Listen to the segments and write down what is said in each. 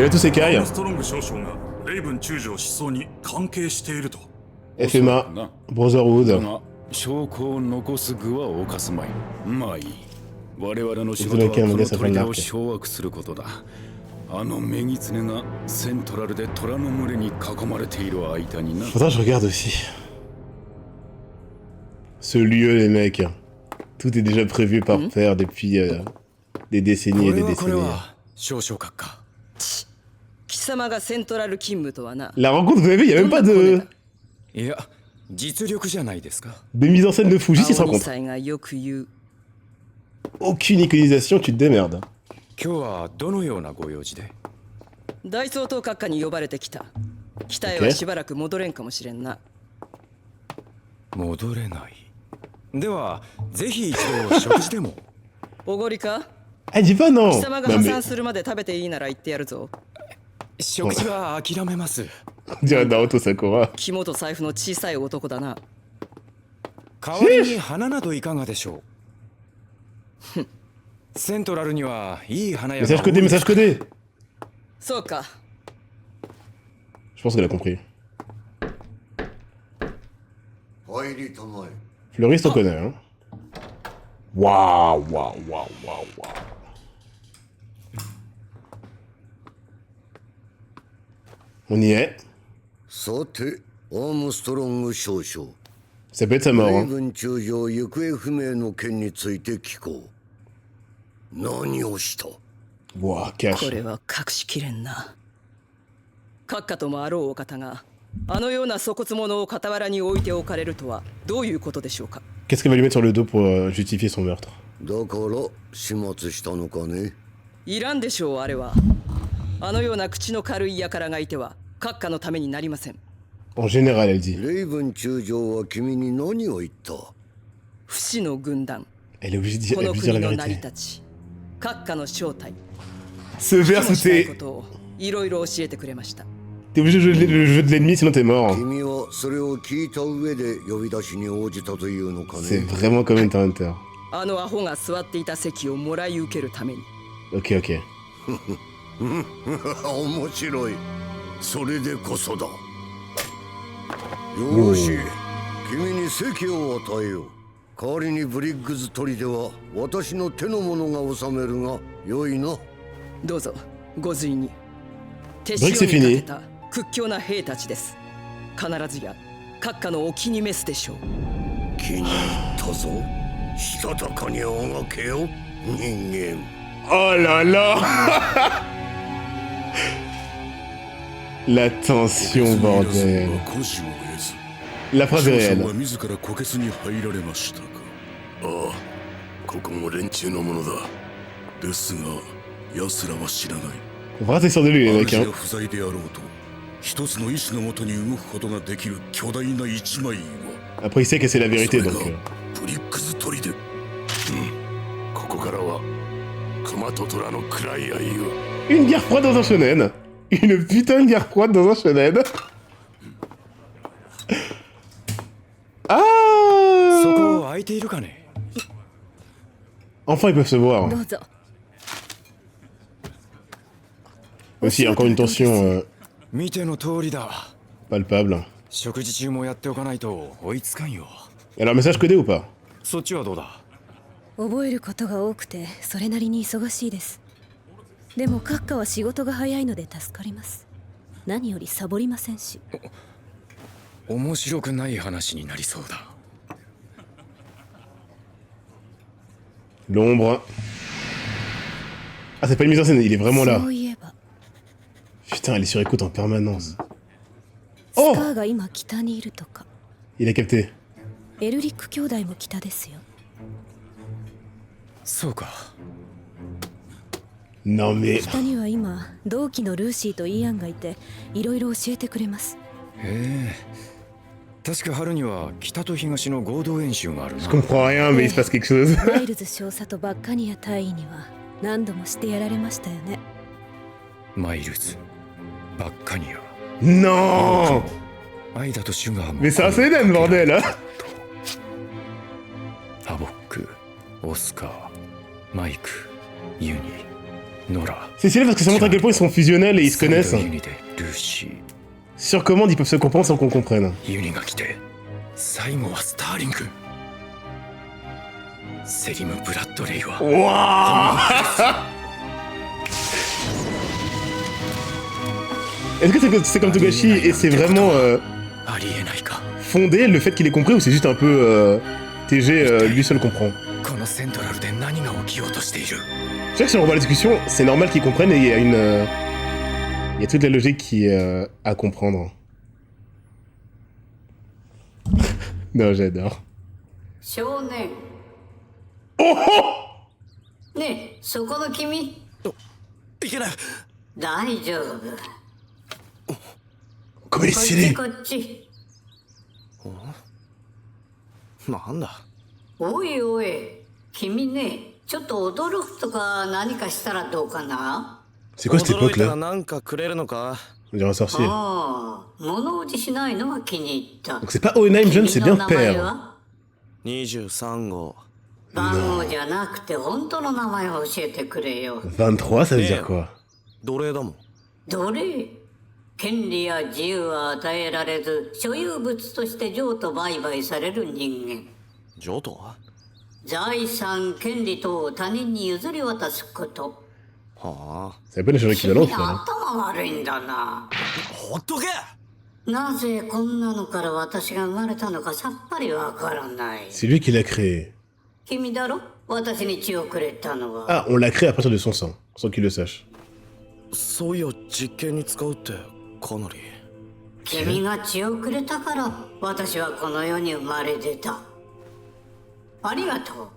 Elle a tous ses cailles. ストロング少将がレイブン中将失踪に関係していると。FMA、Brotherhood。が証拠を残す具は犯すまい。まあいい。我々の仕事はこの砦を掌握することだ。あのメギツネがセントラルで虎の群れに囲まれている間にな。Faudra que je regarde aussi. Ce lieu, les mecs. Tout est déjà prévu par père depuis des décennies et des décennies. La rencontre, vous avez vu, il n'y a même pas de mise en scène de fou, juste ils se rencontrent. Aucune iconisation, tu te démerdes. 今日はどのようなご用事で？大総統閣下に呼ばれてきた。北へはしばらく戻れんかもしれんな。戻れない。ではぜひ一度食事でも。おごりか？Ah, dis pas non. 貴様が破産するまで食べていいなら言ってやるぞ。食事は諦めます。じゃあNaoto Sakura。肝と財布の小さい男だな。代わりに花などいかがでしょう。セントラルにはいい花屋が。Message codé, message codé. そうか。Je pense qu'elle a compris. Fleuriste, on connaît, hein. Waouh, waouh, waouh, waouh, waouh. On y est. Ça peut être sa mort, hein. 何をした？わあ、キャッシュ。これは隠しきれんな。閣下ともあろうお方があのような粗骨者を傍らに置いておかれるとはどういうことでしょうか。Qu'est-ce qu'elle va lui mettre sur le dos pour justifier son meurtre? だから始末したのかね。いらんでしょう、あれは。あのような口の軽い輩がいては閣下のためになりません。En général, elle dit. レイブン中将は君に何を言った？不死の軍団。 Elle est obligée de dire la vérité. 閣下の正体。 Ce vers où t'es obligé de jouer le jeu de l'ennemi sinon t'es mort. C'est vraiment comme Hunter. Ok, ok. 代わりにブリッグズ砦は私の手の者が治めるが良いな。どうぞご随に。手塩にかけた屈強な兵たちです。必ずや閣下のお気に召すでしょう。気に入ったぞ。したたかにあがけよ人間。Oh là là. La tension, bordel. La phrase est réelle. ああ、ここも連中のものだ。ですが、奴らは知らない。Vraiment, c'est sur de lui, les mecs, hein. 不在であろうと、一つの意志のもとに動くことができる巨大な一枚岩。Après, il sait que c'est la vérité, donc. ブリックズ砦。うん。ここからは熊と虎の暗い愛を。Une guerre froide dans un shonen. Une putain de guerre froide dans un shonen. Ah. そこ空いているかね。 Enfin, ils peuvent se voir. Aussi, encore une tension palpable. Alors, message codé ou pas? そっちはどうだ。覚えることが多くてそれなりに忙しいです。でも閣下は仕事が早いので助かります。何よりサボりませんし。面白くない話になりそうだ。 L'ombre. Ah, c'est pas une mise en scène, il est vraiment là. Putain, elle est sur écoute en permanence. Oh! Il a capté. Non mais... 北には今同期のルーシーとイアンがいていろいろ教えてくれます。確か春には北と東の合同演習があるな。Je comprends rien, mais il se passe quelque chose. マイルズ少佐とバッカニア大尉には何度もしてやられましたよね。マイルズ、バッカニア。Non! アイダとシュガーも。Mais c'est un seinen, bordel! ハボック、オスカー、マイク、ユニ、C'est stylé parce que ça montre à quel point ils sont fusionnels et ils se connaissent. Sur commande, ils peuvent se comprendre sans qu'on comprenne. 最後はスターリングセリム・ブラッドレイは Est-ce que c'est comme Togashi et c'est vraiment ありえないか fondé le fait qu'il ait compris ou c'est juste un peu TG lui seul comprend? このセントラルで何が起きようとしている Je sais que si on revoit la discussion, c'est normal qu'ils comprennent et il y a une... il y a toute la logique qui est à comprendre. Non, j'adore. 少年 Oh oh ねえそこの君いけない大丈夫 Comme il est こっち stylé. こっちなんだおいおい君ねちょっと驚くとか何かしたらどうかな C'est quoi cette 驚い époque たら là? なんかくれるのか On dirait un sorcier. ああ物おじしないのが気に入った Donc c'est pas Oenheim jeune, c'est bien 君の名前 père. は23号番号じゃなくて本当の名前を教えてくれよ23, ça veut dire quoi? 奴隷だもん奴隷権利や自由は与えられず所有物として譲渡売買される人間譲渡は財産権利等を他人に譲り渡すことあ C'est un peu l'échange 君 équivalent au final. 頭悪いんだなほっとけなぜこんなのから私が生まれたのかさっぱりわからない C'est lui qui l'a créé. 君だろ私に血をくれたのは Ah, on l'a créé à partir de son sang, sans qu'il le sache. そういや実験に使うってかなり君が血をくれたから私はこの世に生まれ出たありがとう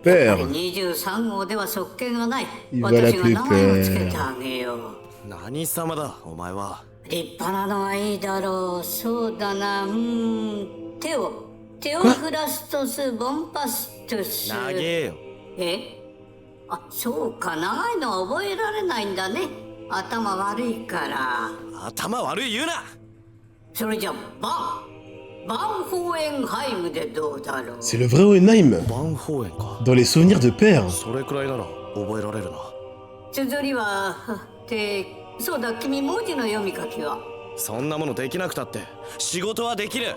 Père 23号では側権がない Il va 私が l'appeler 名前をつけてあげよう何様だお前は立派なのはいいだろうそうだなテオフラストス・ボンパストゥス長えよえあそうか長いのは覚えられないんだね頭悪いから頭悪い言うなそれじゃバンホーエンハイムでどうだろう C'est le vrai Oenheim. バンホーエンか Dans les souvenirs de père. それくらいなら覚えられるな綴りはそうだ君文字の読み書きはそんなものできなくたって仕事はできる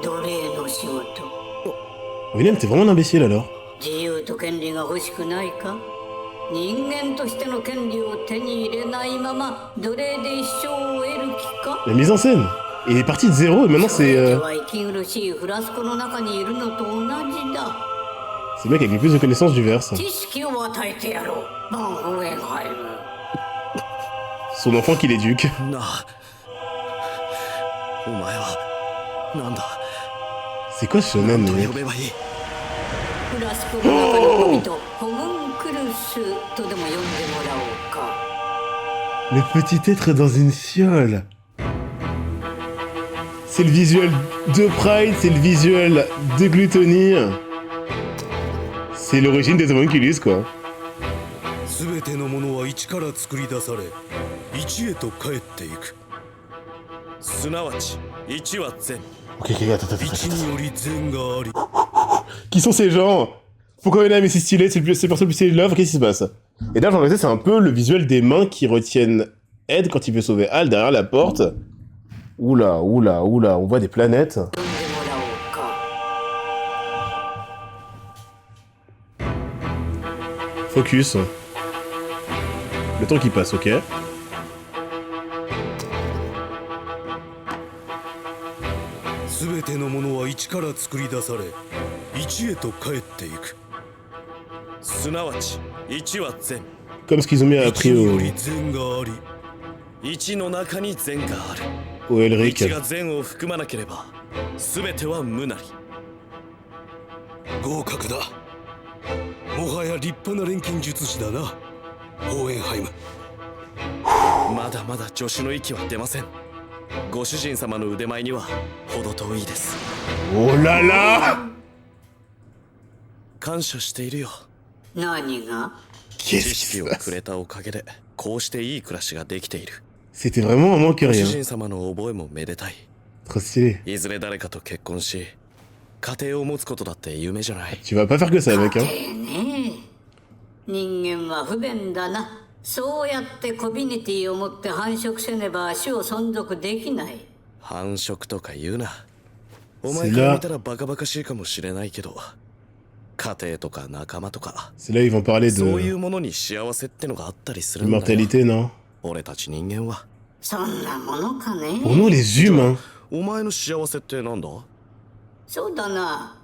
奴隷の仕事 Oenheim, t'es vraiment un imbécile alors. 自由と権利が欲しくないか人間としての権利を手に入れないまま奴隷で一生を終える気か La mise en scène. Il est parti de zéro et maintenant c'est... は息苦しいフラスコの中にいるのと同じだ C'est le mec avec le plus de connaissances du verse. 知識を与えてやろうバンホーエンハイム Son enfant qui l'éduque. なあお前はなんだ C'est quoi ce shonen, と le mec? 呼べばいいフラスコの中の神とホムンクルスとでも呼んでもらおうか Le petit être dans une fiole. C'est le visuel de Pride, c'est le visuel de Gluttony. C'est l'origine des homunculus, quoi. 全てのものは一から作り出され一へと帰っていくすなわち一は善 Ok, attends. 一により善があり Qui sont ces gens? Pourquoi Oenheim est si stylé? C'est le perso le plus stylé de l'œuvre, qu'est-ce qui se passe? Et là, j'en réalisais, c'est un peu le visuel des mains qui retiennent Ed quand il veut sauver Al derrière la porte. Oula, on voit des planètes. 呼んでもらおうか Focus. Le temps qui passe, ok. 全てのものは一から作り出され一へと帰っていくすなわち一は善 Comme ce qu'ils ont mis 一 appris によ au り善があり一の中に善がある Elric. 一が善を含まなければ全ては無なり合格だもはや立派な錬金術師だなホーエンハイムまだまだ助手の息は出ませんご主人様の腕前には程遠いです Oh là là! 感謝しているよ何が Qu'est-ce 知 qui 識 se を passe? くれたおかげでこうしていい暮らしができている C'était vraiment un moins que ご主 rien. 人様の覚えもめでたい Trop stylé. いずれ誰かと結婚し家庭を持つことだって夢じゃない Tu vas pas faire que ça, mec, hein. ね人間は不便だな。そうやってコミュニティを持って繁殖せねば種を存続できない。繁殖とか言うな。お前から見たらバカバカしいかもしれないけど、家庭とか仲間とか、 C'est là ils vont parler そういう de ものに幸せってのがあったりするんだよ。 immortalité, non? 俺たち人間は。そんなものかね。 Pour nous les humains. お前の幸せってなんだ？そうだな。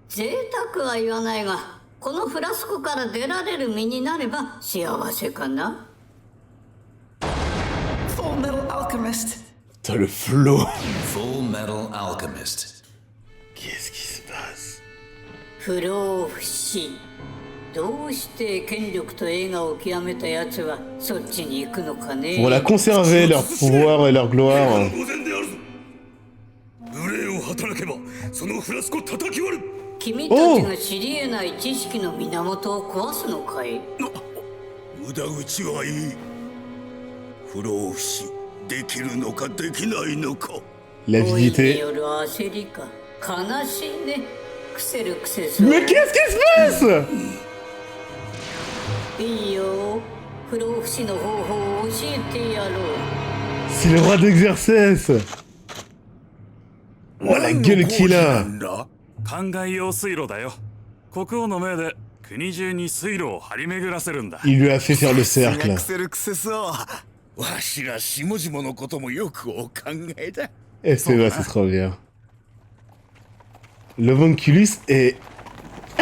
贅沢は言わないが、このフラスコから出られる身になれば幸せかな。 Full Metal Alchemist. Putain, le flow. Full Metal Alchemist. Qu'est-ce qui se passe? 不老不死。どうして権力と栄華を極めた奴はそっちに行くのかね。 Pour la conserver, leur pouvoir et leur gloire. 当然であるぞ。無礼を働けばそのフラスコ叩き割る。君たちが知り得ない知識の源を壊すのかい？無駄口はいい。不老不死できるのかできないのか。 L'avidité. による焦りか。悲しいね。癖る癖する。 Mais qu'est-ce qui se passe? いいよ。不老不死の方法を教えてやろう。 C'est le roi d'Exercès. Oh la gueule qu'il a. 灌漑用水路だよ。国王の命で国中に水路を張り巡らせるんだ。 Il lui a fait faire le cercle. 癖る癖そう。わしら下々のこともよくお考えだ。 Et c'est vrai, c'est trop bien. L'Homunculus est...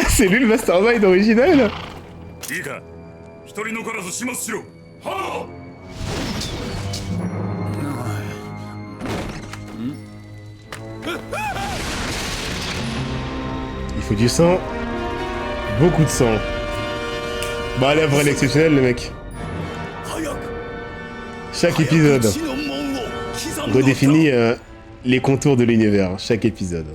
C'est lui le mastermind original? いいか、一人残らず始末しろ。はあ。 Il faut du sang. Beaucoup de sang. Bah là, vrai l'exceptionnel, le mec. Chaque épisode redéfinit les contours de l'univers. Chaque épisode.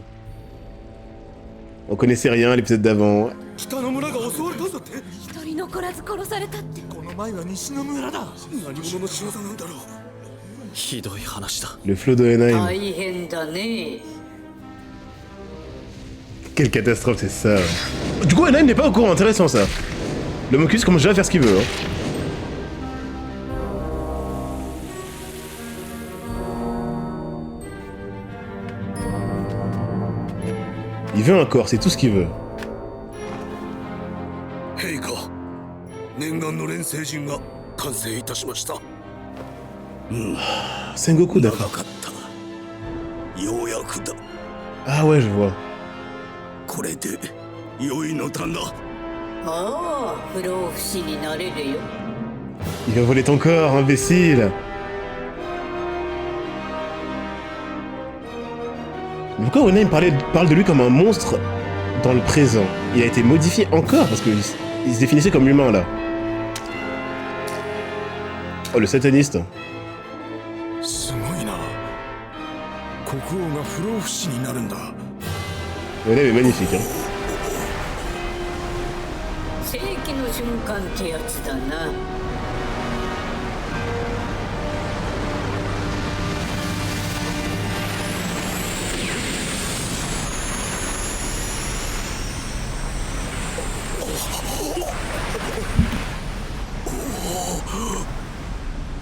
On connaissait rien à l'épisode d'avant. 北の村が襲われたんだって。一人残らず殺されたって。この前は西の村だ。何者の仕業なんだろう。ひどい話だ。 Le flot d'Oenheim. 大変だね。 Quelle catastrophe, c'est ça. Du coup, Oenheim n'est pas au courant, intéressant ça. L'Homunculus commence déjà à faire ce qu'il veut. Hein. Il veut un corps, c'est tout ce qu'il veut. 陛下、念願の錬成陣が完成いたしました。Sengoku, 長 d'accord. かった。ようやくだ。 Ah ouais, je vois. これで良いのだな。ああ、不老不死になれるよ。 Il va voler ton corps, imbécile. Pourquoi Oenheim parle de lui comme un monstre dans le présent? Il a été modifié encore parce qu'il se définissait comme humain là. Oh, le sataniste. すごいな。国王が不老不死になるんだ。 Oenheim est magnifique. Hein. 世紀の瞬間ってやつだな。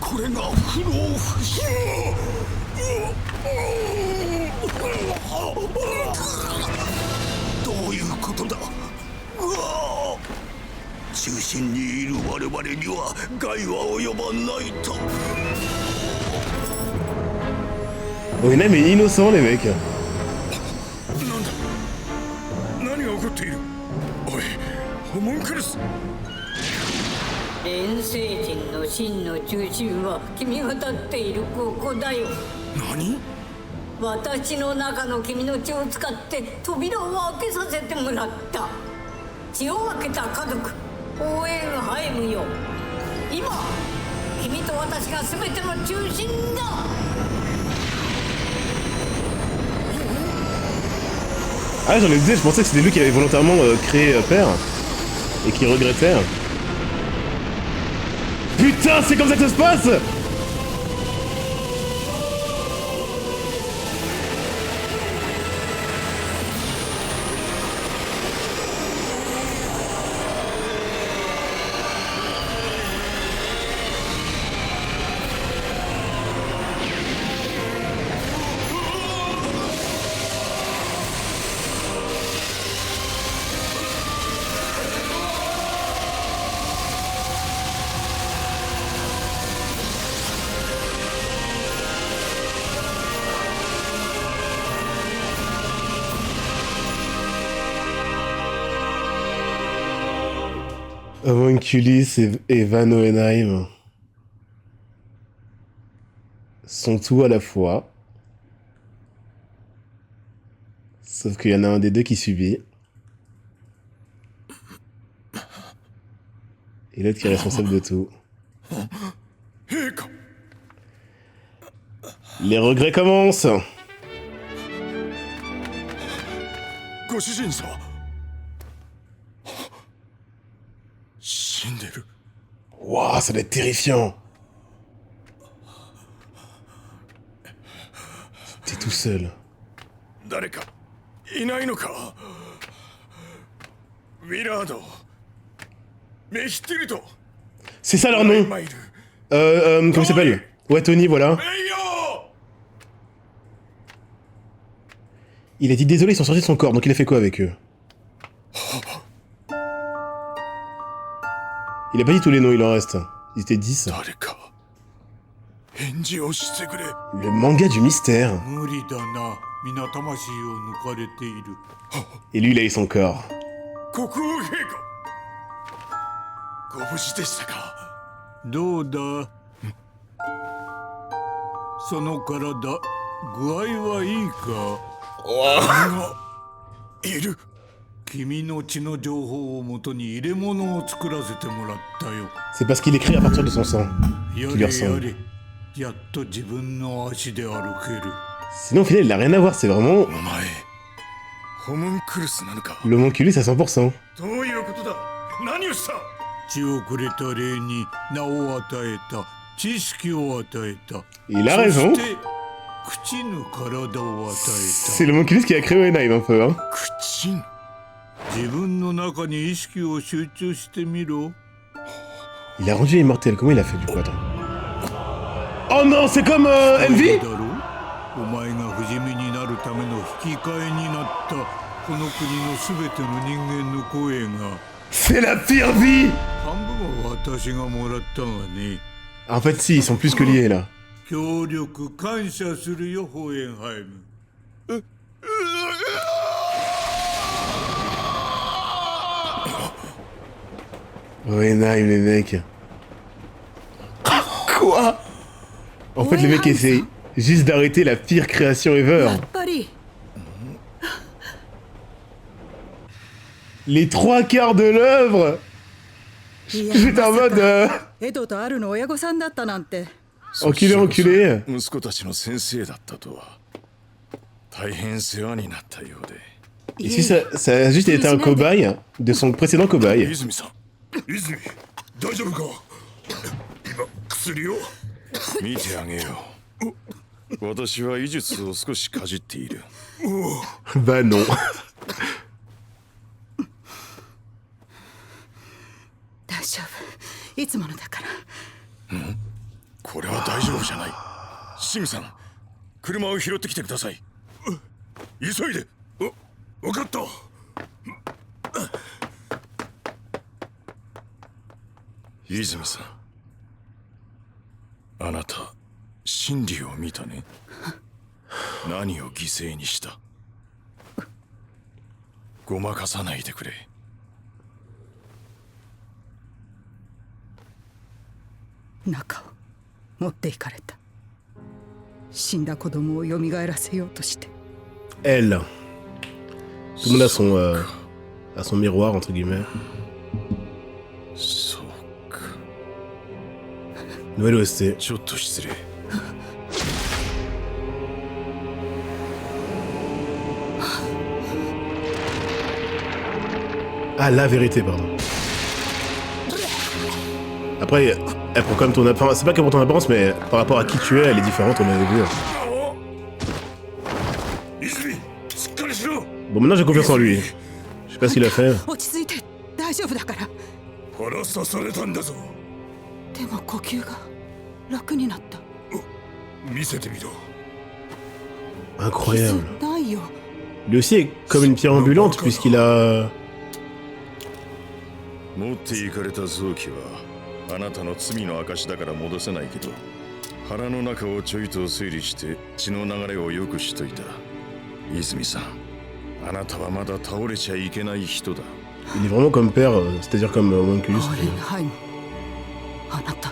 これが不老不死。どういうことだ。中心にいる我々には害は及ばないと。 Oenheim est innocent, les mecs. 何が起こっている。おい、ホモンクルス。錬成人の真の中心は君が立っているここだよ。何？私の中の君の血を使って扉を開けさせてもらった。血を分けた家族、オーエンハイムよ。今、君と私が全ての中心だ。 Ah, j'en ai douté, je pensais que c'était lui qui avait volontairement créé Père et qui regrettait. Putain, c'est comme ça que ça se passe! Homunculus et Van Hohenheim sont tout à la fois. Sauf qu'il y en a un des deux qui subit. Et l'autre qui est responsable de tout. Les regrets commencent. Waouh, ça doit être terrifiant. T'es tout seul. C'est ça leur nom. Comment il s'appelle? Ouais, Tony, voilà. Il a dit désolé, ils sont sortis de son corps, donc il a fait quoi avec eux? Il a pas dit tous les noms, il en reste. Ils étaient 10. Le manga du mystère. Et lui, il a eu son corps. C'est parce qu'il écrit à partir de son sang qui lui ressemble. Sinon, au final, il a rien à voir, c'est vraiment... L'homunculus à 100%. Il a raison. C'est l'homunculus qui a créé Hohenheim un peu, hein. Il a rendu immortel, comment il a fait du coup, attends. Oh non, c'est comme Envy. C'est la pire vie. En fait, si, ils sont plus que liés, là. Hohenheim, les mecs. Quoi? En fait, le mec essaie juste d'arrêter la pire création ever. Les 3/4 de l'œuvre. J'étais en mode... Enculé, enculé. Ici, ça a juste été un cobaye de son précédent cobaye. Bah non. Elle. Tout le monde a son miroir, entre guillemets. Nouvelle OST. Ah, la vérité, pardon. Après, elle prend quand même ton apparence. C'est pas qu'elle prend ton apparence, mais par rapport à qui tu es, elle est différente, on l'avait vu. Bon, maintenant j'ai confiance en lui. Je sais pas ce qu'il a fait. Incroyable. Lui aussi est comme une pierre ambulante puisqu'il a... 持って行かれた臓器はあなたの罪の証だから戻せないけど、腹の中をちょいと整理して血の流れをよくしといた。泉さん、あなたはまだ倒れちゃいけない人だ。Il est vraiment comme père, c'est-à-dire comme Homunculus. はいあなた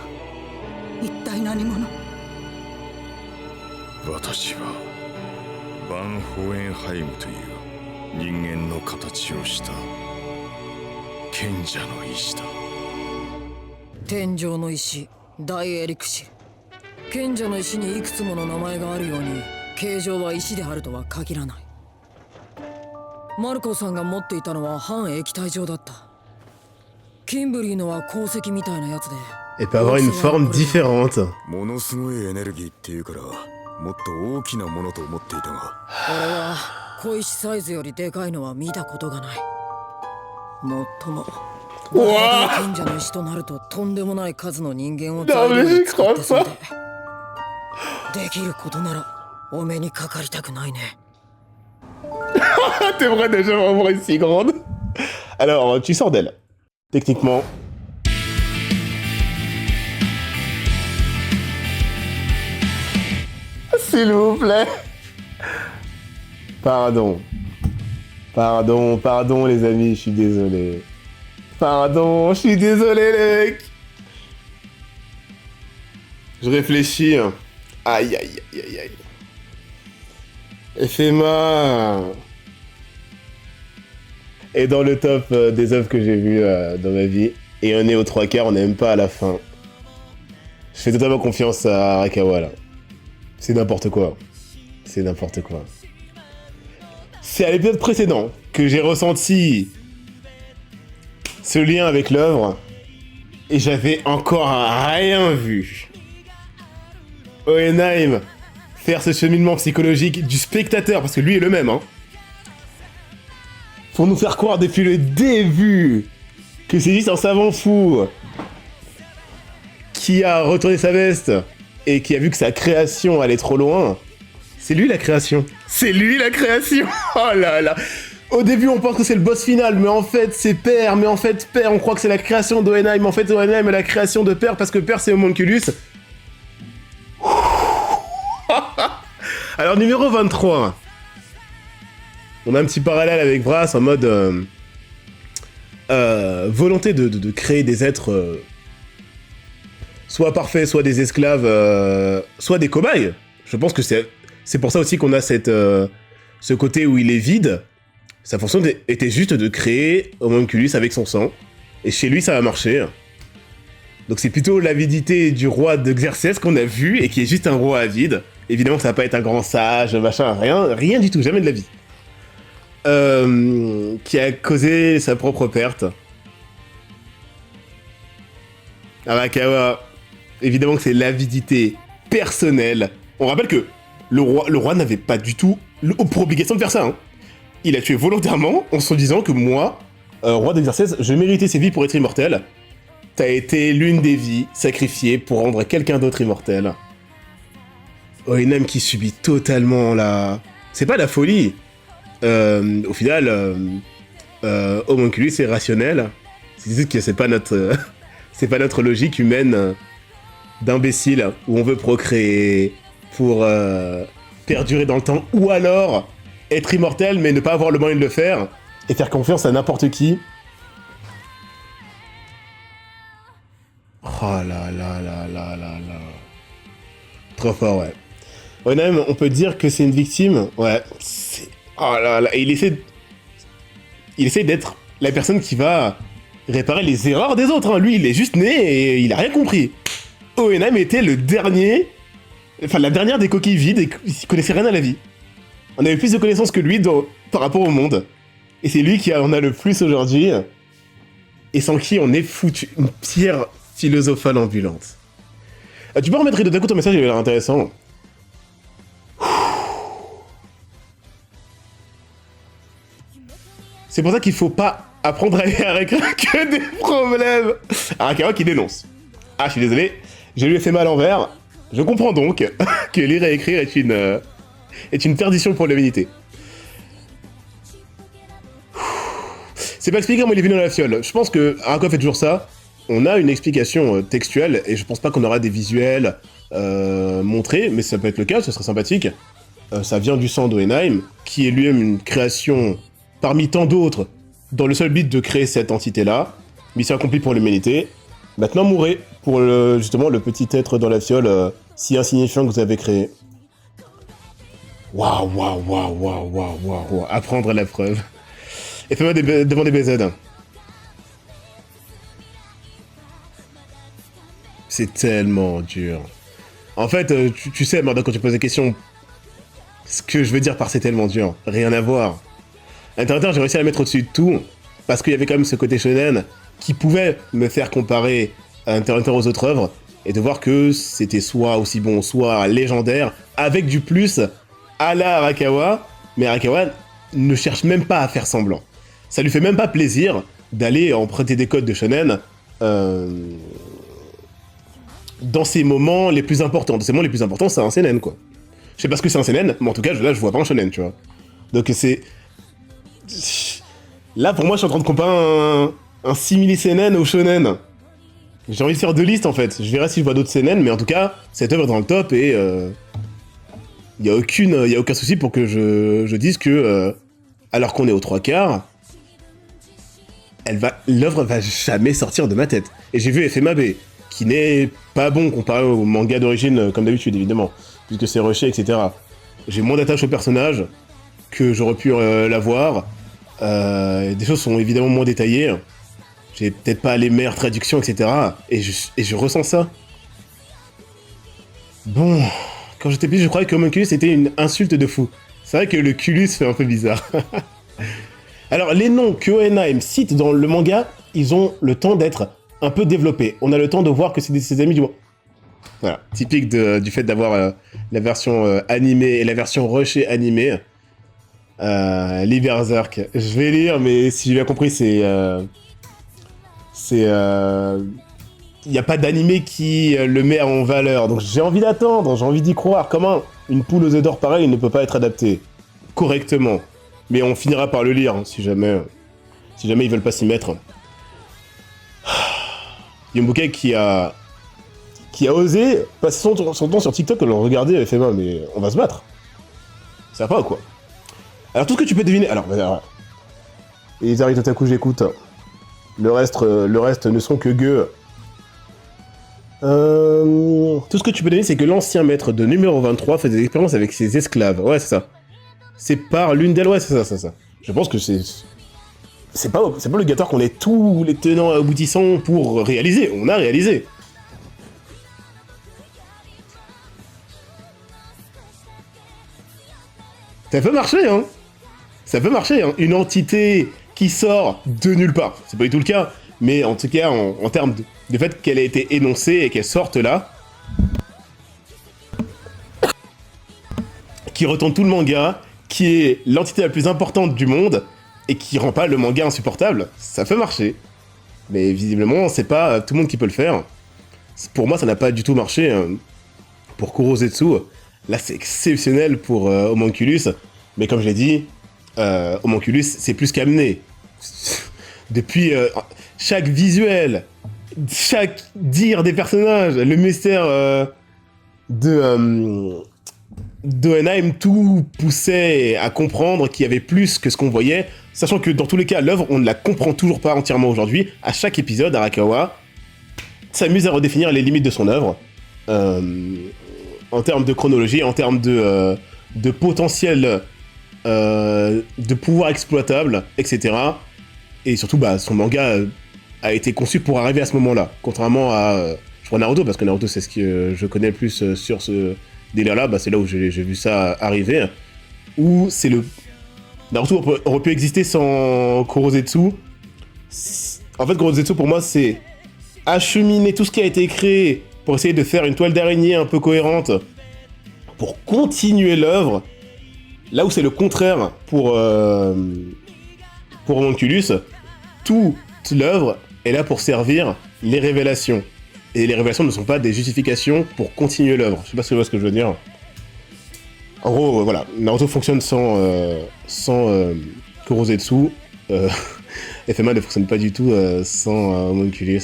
一体何者私はバン・ホエンハイムという人間の形をした賢者の石だ。天上の石大エリクシル。賢者の石にいくつもの名前があるように形状は石であるとは限らない。マルコさんが持っていたのは半液体状だった。キンブリーのは鉱石みたいなやつで。Elle peut avoir une forme différente. ものすごいエネルギーっていうからもっと大きなものと思っていたが、俺は小石サイズよりでかいのは見たことがない。もっとも賢者の石となるととんでもない数の人間を材料に使ってそうで、できることならお目にかかりたくないね。T'es vrai déjà vraiment une si grande. Alors, tu sors d'elle. Techniquement. S'il vous plaît. Pardon. Pardon les amis, je suis désolé. Pardon, je suis désolé les mecs. Je réfléchis. Aïe aïe aïe aïe aïe. FMA est dans le top des œuvres que j'ai vues dans ma vie. Et on est aux 3/4, on n'est même pas à la fin. Je fais totalement confiance à Arakawa là. C'est n'importe quoi. C'est n'importe quoi. C'est à l'épisode précédent que j'ai ressenti ce lien avec l'œuvre. Et j'avais encore rien vu. Oenheim faire ce cheminement psychologique du spectateur, parce que lui est le même, hein. Pour nous faire croire depuis le début que c'est juste un savant fou qui a retourné sa veste et qui a vu que sa création allait trop loin. C'est lui la création. C'est lui la création. Oh là là. Au début on pense que c'est le boss final, mais en fait c'est Père, mais en fait Père on croit que c'est la création d'Oenheim, en fait Oenheim est la création de Père parce que Père c'est Homunculus. Alors numéro 23. On a un petit parallèle avec Brass en mode volonté de créer des êtres soit parfaits, soit des esclaves, soit des cobayes. Je pense que c'est pour ça aussi qu'on a ce côté où il est vide. Sa fonction était juste de créer Homunculus avec son sang. Et chez lui ça a marché. Donc c'est plutôt l'avidité du roi de Xerxès qu'on a vu et qui est juste un roi avide. Évidemment que ça va pas être un grand sage, machin, rien du tout, jamais de la vie. Qui a causé sa propre perte. Arakawa, évidemment que c'est l'avidité personnelle. On rappelle que le roi n'avait pas du tout pour obligation de faire ça. Hein. Il a tué volontairement en se disant que moi, roi d'Exercès, je méritais ces vies pour être immortel. T'as été l'une des vies sacrifiées pour rendre quelqu'un d'autre immortel. Oenheim qui subit totalement la... C'est pas la folie. Au final, Homunculus est rationnel. C'est juste que c'est pas notre logique humaine d'imbécile où on veut procréer pour perdurer dans le temps, ou alors être immortel mais ne pas avoir le moyen de le faire et faire confiance à n'importe qui. Oh là là là là là là. Trop fort, ouais. Oenheim, on peut dire que c'est une victime. Ouais. Oh là là. Et il essaie d'être la personne qui va réparer les erreurs des autres. Hein. Lui, il est juste né et il a rien compris. Oenheim était le dernier... Enfin, la dernière des coquilles vides et il connaissait rien à la vie. On avait plus de connaissances que lui par rapport au monde. Et c'est lui qui en a le plus aujourd'hui. Et sans qui on est foutu. Une pierre philosophale ambulante. Tu peux remettre d'un coup ton message, il a l'air intéressant. C'est pour ça qu'il faut pas apprendre à lire avec que des problèmes. Arakawa qui dénonce. Ah, je suis désolé, je lui ai fait mal à l'envers. Je comprends donc que lire et écrire est une perdition pour l'humanité. C'est pas expliqué comment il est venu dans la fiole. Je pense que Arakawa fait toujours ça. On a une explication textuelle, et je pense pas qu'on aura des visuels montrés, mais ça peut être le cas, ce serait sympathique. Ça vient du sang d'Oenheim, qui est lui-même une création parmi tant d'autres dans le seul but de créer cette entité-là. Mission accomplie pour l'humanité. Maintenant, mourrez pour justement le petit être dans la fiole si insignifiant que vous avez créé. Waouh. Apprendre la preuve. Et fais-moi devant des BZ. C'est tellement dur. En fait, tu sais, maintenant, quand tu poses des questions, ce que je veux dire par c'est tellement dur, rien à voir. Internet, j'ai réussi à la mettre au-dessus de tout, parce qu'il y avait quand même ce côté shonen qui pouvait me faire comparer à Internet aux autres œuvres, et de voir que c'était soit aussi bon, soit légendaire, avec du plus à la Arakawa, mais Arakawa ne cherche même pas à faire semblant. Ça lui fait même pas plaisir d'aller emprunter des codes de shonen dans ces moments les plus importants. Dans ces moments les plus importants, c'est un seinen, quoi. Je sais pas ce que c'est un seinen, mais en tout cas, là, je vois pas un shonen, tu vois. Donc c'est... Là, pour moi, je suis en train de comparer un simili-seinen au shonen. J'ai envie de faire deux listes, en fait. Je verrai si je vois d'autres seinen, mais en tout cas, cette œuvre est dans le top, et y a aucun souci pour que je dise que, alors qu'on est aux 3/4, l'œuvre va jamais sortir de ma tête. Et j'ai vu FMAB, qui n'est pas bon comparé au manga d'origine, comme d'habitude, évidemment, puisque c'est rushé, etc. J'ai moins d'attache au personnage que j'aurais pu l'avoir. Des choses sont évidemment moins détaillées. J'ai peut-être pas les meilleures traductions, etc. Et je ressens ça. Bon, quand j'étais petit, je croyais que homunculus c'était une insulte de fou. C'est vrai que le culus fait un peu bizarre. Alors, les noms que Oenheim cite dans le manga, ils ont le temps d'être un peu développés. On a le temps de voir que c'est ses amis du... Voilà, typique du fait d'avoir la version animée et la version rushée animée. Liberzerk. Je vais lire, mais si j'ai bien compris, c'est... Il n'y a pas d'animé qui le met en valeur, donc j'ai envie d'attendre, j'ai envie d'y croire. Comment une poule aux œufs d'or pareil ne peut pas être adaptée correctement? Mais on finira par le lire, hein, si jamais ils veulent pas s'y mettre. Yombuke qui a osé passer son temps sur TikTok, le regarder, elle fait mais on va se battre. Ça va pas, quoi. Alors tout ce que tu peux deviner... Alors, les Ari Totaku, j'écoute. Le reste ne sont que gueux. Tout ce que tu peux deviner, c'est que l'ancien maître de numéro 23 fait des expériences avec ses esclaves. Ouais, c'est ça. C'est par l'une d'elles, ouais, c'est ça. Je pense que c'est pas obligatoire qu'on ait tous les tenants aboutissants pour réaliser. On a réalisé. Ça peut marcher, hein. Ça peut marcher, hein. Une entité qui sort de nulle part. C'est pas du tout le cas, mais en tout cas, en termes de fait qu'elle ait été énoncée et qu'elle sorte là, qui retourne tout le manga, qui est l'entité la plus importante du monde, et qui rend pas le manga insupportable, ça peut marcher. Mais visiblement, c'est pas tout le monde qui peut le faire. Pour moi, ça n'a pas du tout marché. Pour Kurosetsu, là, c'est exceptionnel pour Homunculus, mais comme je l'ai dit, Homunculus, c'est plus qu'amené. Depuis chaque visuel, chaque dire des personnages, le mystère d'Oenheim, tout poussait à comprendre qu'il y avait plus que ce qu'on voyait, sachant que dans tous les cas, l'œuvre, on ne la comprend toujours pas entièrement aujourd'hui. À chaque épisode, Arakawa s'amuse à redéfinir les limites de son œuvre, en termes de chronologie, en termes de potentiel de pouvoir exploitable, etc. Et surtout, son manga a été conçu pour arriver à ce moment-là, contrairement à... je crois Naruto, parce que Naruto, c'est ce que je connais le plus sur ce délire-là, c'est là où j'ai vu ça arriver, où c'est le... Naruto aurait pu exister sans Kurosetsu. En fait, Kurosetsu, pour moi, c'est acheminer tout ce qui a été créé pour essayer de faire une toile d'araignée un peu cohérente, pour continuer l'œuvre, là où c'est le contraire pour Homunculus. Toute l'œuvre est là pour servir les révélations. Et les révélations ne sont pas des justifications pour continuer l'œuvre. Je sais pas si tu vois ce que je veux dire. En gros, voilà, Naruto fonctionne sans Kurosetsu. FMA ne fonctionne pas du tout sans Homunculus.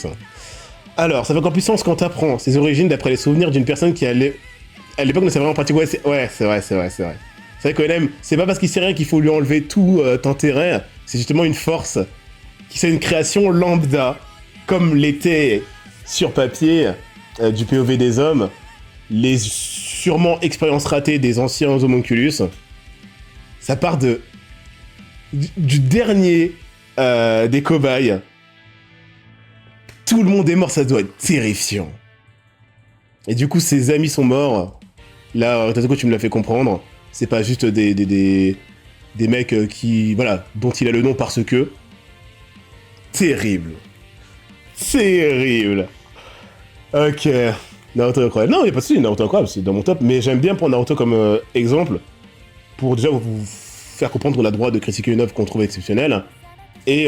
Alors, ça fait encore plus sens quand t'apprends ses origines d'après les souvenirs d'une personne qui à l'époque ne savait vraiment pratiquer. Ouais, c'est vrai. C'est vrai qu'Oenheim, c'est pas parce qu'il sait rien qu'il faut lui enlever tout intérêt. c'est justement une force qui c'est une création lambda, comme l'était sur papier du POV des hommes, les sûrement expériences ratées des anciens homunculus. Ça part du dernier des cobayes. Tout le monde est mort, ça doit être terrifiant. Et du coup, ses amis sont morts. Là, Tatoko, tu me l'as fait comprendre. C'est pas juste des mecs qui... Voilà, dont il a le nom parce que... Terrible. Terrible. Ok. Naruto incroyable. Non, il n'y a pas de soucis, Naruto incroyable, c'est dans mon top. Mais j'aime bien prendre Naruto comme exemple. Pour déjà vous faire comprendre la droite de critiquer une œuvre qu'on trouve exceptionnelle. Et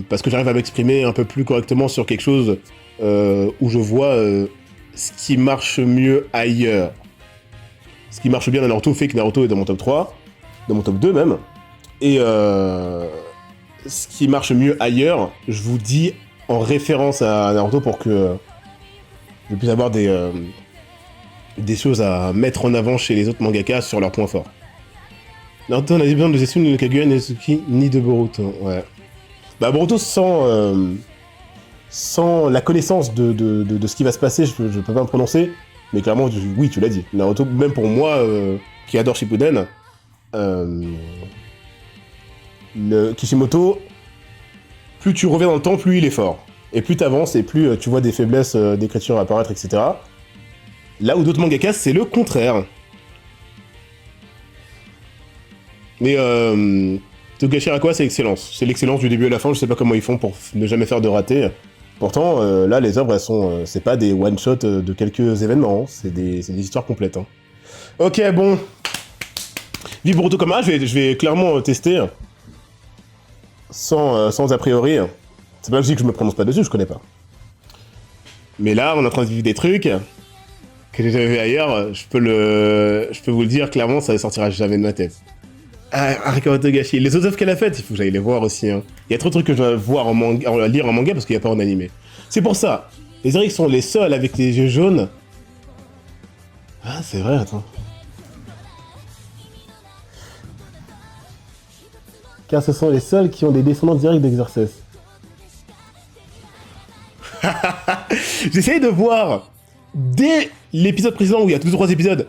parce que j'arrive à m'exprimer un peu plus correctement sur quelque chose où je vois ce qui marche mieux ailleurs. Ce qui marche bien dans Naruto fait que Naruto est dans mon top 3, dans mon top 2 même. Et ce qui marche mieux ailleurs, je vous dis en référence à Naruto pour que je puisse avoir des choses à mettre en avant chez les autres mangakas sur leurs points forts. Naruto n'a besoin de Zetsu, ni de Kaguya, ni de Suzuki, ni de Boruto. Ouais. Bah Boruto sans la connaissance de ce qui va se passer, je peux pas me prononcer, mais clairement, oui, tu l'as dit. Naruto, même pour moi, qui adore Shippuden, le Kishimoto, plus tu reviens dans le temps, plus il est fort. Et plus t'avances, et plus tu vois des faiblesses d'écriture apparaître, etc. Là où d'autres mangakas, c'est le contraire. Mais Togashi Rakwa, c'est excellence. C'est l'excellence du début à la fin, je sais pas comment ils font pour ne jamais faire de raté. Pourtant, là, les œuvres, elles sont... c'est pas des one-shots de quelques événements, hein. C'est des histoires complètes. Hein. Ok, bon. Vive Boruto Kama, je vais clairement tester. Sans a priori. C'est pas logique que je me prononce pas dessus, je connais pas. Mais là, on est en train de vivre des trucs que j'ai jamais vu ailleurs. Je peux vous le dire, clairement, ça ne sortira jamais de ma tête. Arakawa Togashi. Les autres œuvres qu'elle a faites, il faut que j'aille les voir aussi. Hein. Il y a trop de trucs que je dois voir lire en manga parce qu'il n'y a pas en animé. C'est pour ça. Les Eric sont les seuls avec les yeux jaunes. Ah, c'est vrai, attends. Car ce sont les seuls qui ont des descendants directs d'Exercès. J'essaye de voir, dès l'épisode précédent où il y a 2-3 épisodes,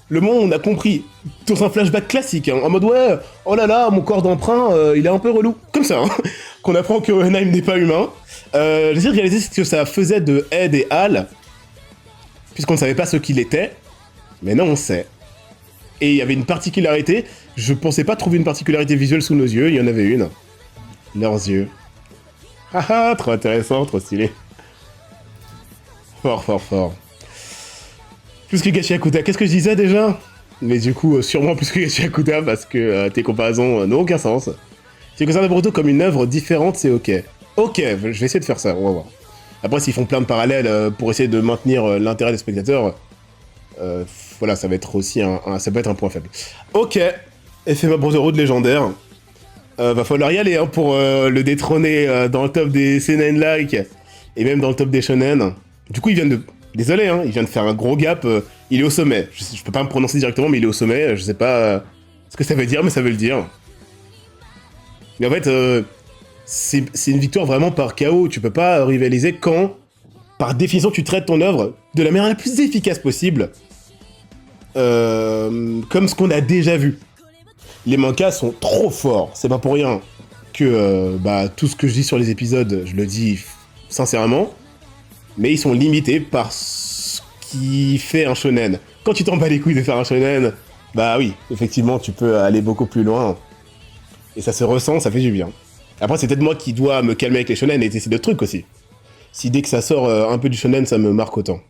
le moment où on a compris, dans un flashback classique, hein, en mode ouais, oh là là, mon corps d'emprunt, il est un peu relou. Comme ça, hein, qu'on apprend que Hohenheim n'est pas humain. J'essaie de réaliser ce que ça faisait de Ed et Hal, puisqu'on ne savait pas ce qu'il était, mais non, on sait. Et il y avait une particularité, je pensais pas trouver une particularité visuelle sous nos yeux, il y en avait une. Leurs yeux. Haha, trop intéressant, trop stylé. Fort, fort, fort. Plus que Gashi Akuta, qu'est-ce que je disais déjà? Mais du coup, sûrement plus que Gashi Akuta, parce que tes comparaisons n'ont aucun sens. Si tu considères Boruto comme une œuvre différente, c'est ok. Ok, je vais essayer de faire ça, on va voir. Après, s'ils font plein de parallèles pour essayer de maintenir l'intérêt des spectateurs, voilà, ça va être aussi ça peut être un point faible. Ok, FMA Brotherhood légendaire. Va falloir y aller hein, pour le détrôner dans le top des seinen like et même dans le top des shonen. Du coup, il vient de... Désolé, hein, il vient de faire un gros gap. Il est au sommet. Je peux pas me prononcer directement, mais il est au sommet. Je sais pas ce que ça veut dire, mais ça veut le dire. Mais en fait, c'est une victoire vraiment par KO. Tu peux pas rivaliser quand, par définition, tu traites ton œuvre de la manière la plus efficace possible. Comme ce qu'on a déjà vu. Les mangas sont trop forts. C'est pas pour rien que tout ce que je dis sur les épisodes, je le dis sincèrement. Mais ils sont limités par ce qui fait un shonen. Quand tu t'en bats les couilles de faire un shonen, bah oui, effectivement, tu peux aller beaucoup plus loin. Et ça se ressent, ça fait du bien. Après, c'est peut-être moi qui dois me calmer avec les shonen et essayer d'autres trucs aussi. Si dès que ça sort un peu du shonen, ça me marque autant.